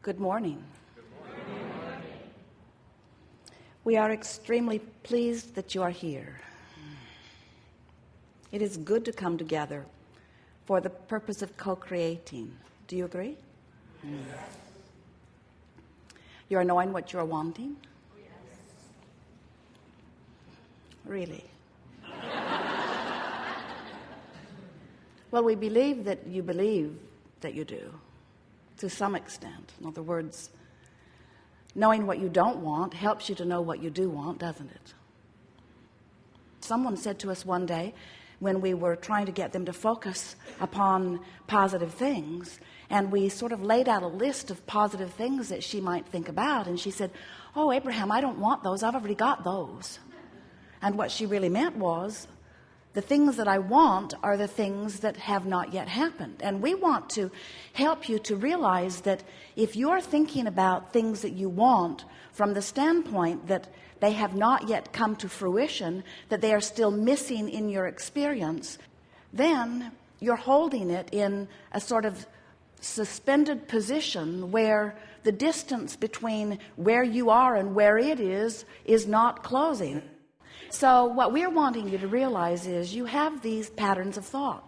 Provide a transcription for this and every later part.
Good morning. We are extremely pleased that you are here. It is good to come together for the purpose of co-creating. Do you agree? Yes. You are knowing what you are wanting? Yes. Really? Well, we believe that you do, to some extent. In other words, knowing what you don't want helps you to know what you do want, doesn't it? Someone said to us one day, when we were trying to get them to focus upon positive things, and we sort of laid out a list of positive things that she might think about, and she said, "Oh, Abraham, I don't want those. I've already got those." And what she really meant was, the things that I want are the things that have not yet happened. And we want to help you to realize that if you're thinking about things that you want from the standpoint that they have not yet come to fruition, that they are still missing in your experience, then you're holding it in a sort of suspended position where the distance between where you are and where it is not closing. So what we're wanting you to realize is you have these patterns of thought,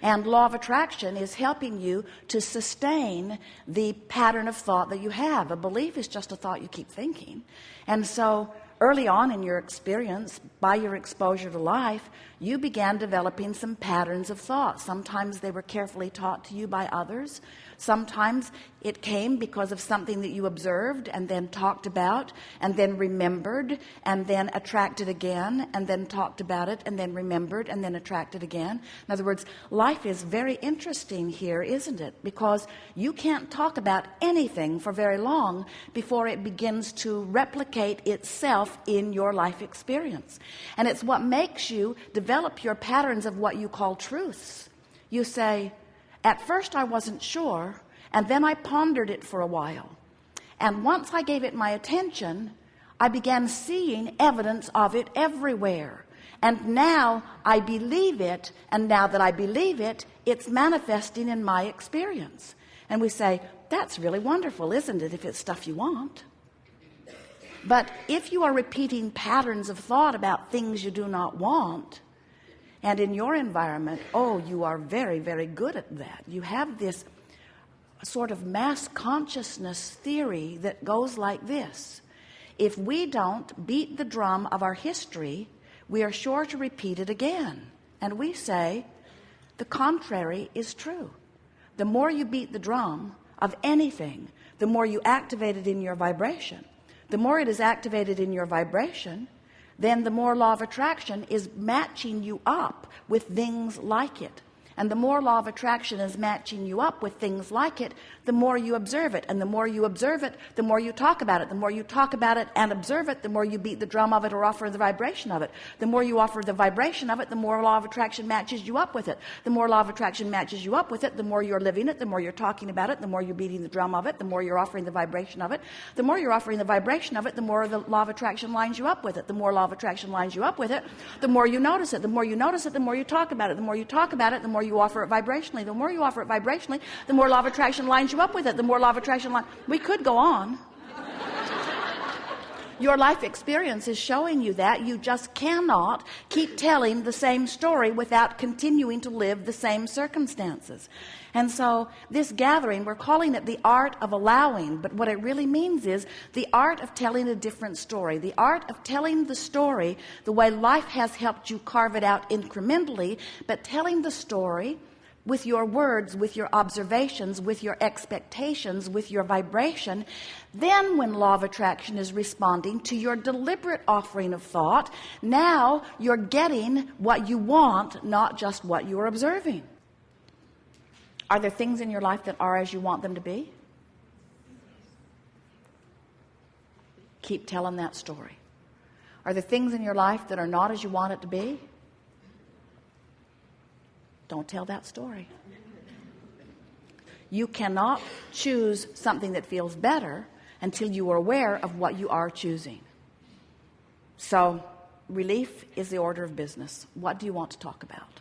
and law of attraction is helping you to sustain the pattern of thought that you have. A belief is just a thought you keep thinking. And so early on in your experience, by your exposure to life, you began developing some patterns of thought. Sometimes they were carefully taught to you by others. Sometimes it came because of something that you observed and then talked about and then remembered and then attracted again and then talked about it and then remembered and then attracted again. In other words, life is very interesting here, isn't it? Because you can't talk about anything for very long before it begins to replicate itself in your life experience. And it's what makes you develop your patterns of what you call truths. You say, at first I wasn't sure, and then I pondered it for a while. And once I gave it my attention, I began seeing evidence of it everywhere. And now I believe it, and now that I believe it, it's manifesting in my experience. And we say, that's really wonderful, isn't it, if it's stuff you want? But if you are repeating patterns of thought about things you do not want, and in your environment, oh, you are very, very good at that. You have this sort of mass consciousness theory that goes like this. If we don't beat the drum of our history, we are sure to repeat it again. And we say, the contrary is true. The more you beat the drum of anything, the more you activate it in your vibration. The more it is activated in your vibration, then the more law of attraction is matching you up with things like it. And the more law of attraction is matching you up with things like it, the more you observe it. And the more you observe it, the more you talk about it. The more you talk about it and observe it, the more you beat the drum of it or offer the vibration of it. The more you offer the vibration of it, the more law of attraction matches you up with it. The more law of attraction matches you up with it, the more you're living it, the more you're talking about it, the more you're beating the drum of it, the more you're offering the vibration of it. The more you're offering the vibration of it, the more the law of attraction lines you up with it. The more law of attraction lines you up with it, the more you notice it. The more you notice it, the more you talk about it. The more you talk about it, the more you offer it vibrationally. The more you offer it vibrationally, the more law of attraction lines you up with it. The more law of attraction line. We could go on. Your life experience is showing you that. You just cannot keep telling the same story without continuing to live the same circumstances. And so this gathering, we're calling it the art of allowing, but what it really means is the art of telling a different story, the art of telling the story the way life has helped you carve it out incrementally, but telling the story with your words, with your observations, with your expectations, with your vibration. Then when law of attraction is responding to your deliberate offering of thought, now you're getting what you want, not just what you're observing. Are there things in your life that are as you want them to be? Keep telling that story. Are there things in your life that are not as you want it to be? Don't tell that story. You cannot choose something that feels better until you are aware of what you are choosing. So, relief is the order of business. What do you want to talk about?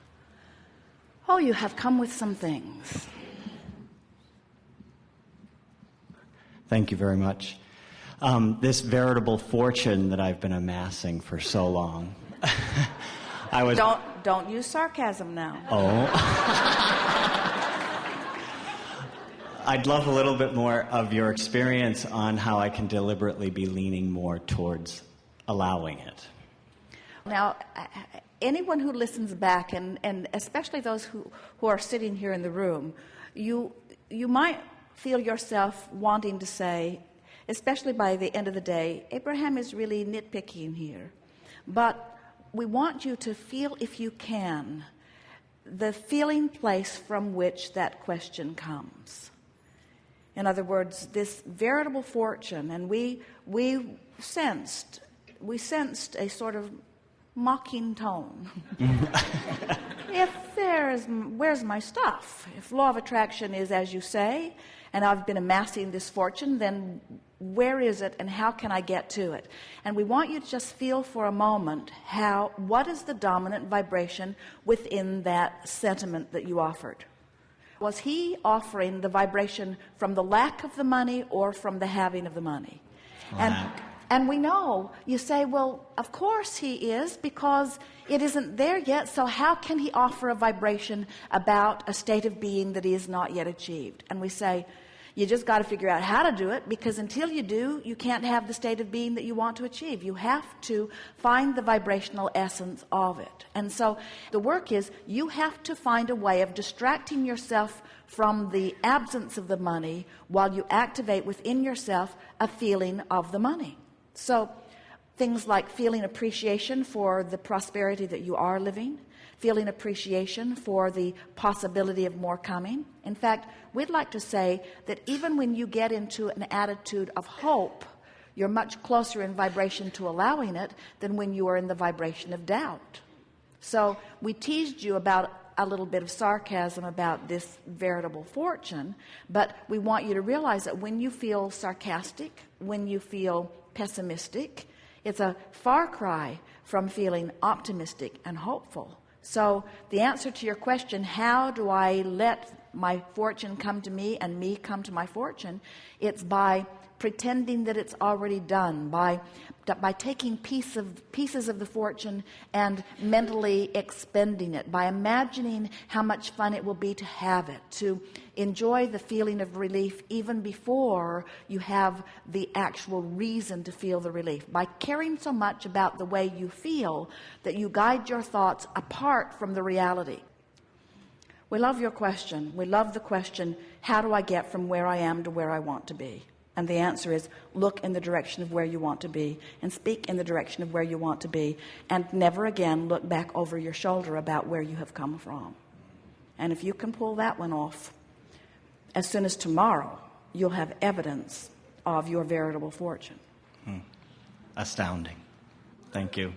Oh, you have come with some things. Thank you very much. This veritable fortune that I've been amassing for so long. I was... Don't use sarcasm now. Oh. I'd love a little bit more of your experience on how I can deliberately be leaning more towards allowing it. Now, anyone who listens back, and especially those who are sitting here in the room, you might feel yourself wanting to say, especially by the end of the day, Abraham is really nitpicking here. But we want you to feel, if you can, the feeling place from which that question comes. In other words, this veritable fortune, and we sensed a sort of mocking tone. Where's my stuff? If law of attraction is as you say, and I've been amassing this fortune, then where is it and how can I get to it? And we want you to just feel for a moment what is the dominant vibration within that sentiment that you offered? Was he offering the vibration from the lack of the money or from the having of the money? And we know, you say, well, of course he is, because it isn't there yet, so how can he offer a vibration about a state of being that he has not yet achieved? And we say, you just got to figure out how to do it, because until you do, you can't have the state of being that you want to achieve. You have to find the vibrational essence of it. And so the work is, you have to find a way of distracting yourself from the absence of the money while you activate within yourself a feeling of the money. So things like feeling appreciation for the prosperity that you are living, feeling appreciation for the possibility of more coming. In fact, we'd like to say that even when you get into an attitude of hope, you're much closer in vibration to allowing it than when you are in the vibration of doubt. So we teased you about a little bit of sarcasm about this veritable fortune, but we want you to realize that when you feel sarcastic, when you feel pessimistic, it's a far cry from feeling optimistic and hopeful. So the answer to your question, how do I let my fortune come to me and me come to my fortune? It's by pretending that it's already done, by taking pieces of the fortune and mentally expending it, by imagining how much fun it will be to have it, to enjoy the feeling of relief even before you have the actual reason to feel the relief, by caring so much about the way you feel that you guide your thoughts apart from the reality. We love your question. We love the question, how do I get from where I am to where I want to be? And the answer is, look in the direction of where you want to be and speak in the direction of where you want to be, and never again look back over your shoulder about where you have come from. And if you can pull that one off, as soon as tomorrow, you'll have evidence of your veritable fortune. Astounding. Thank you.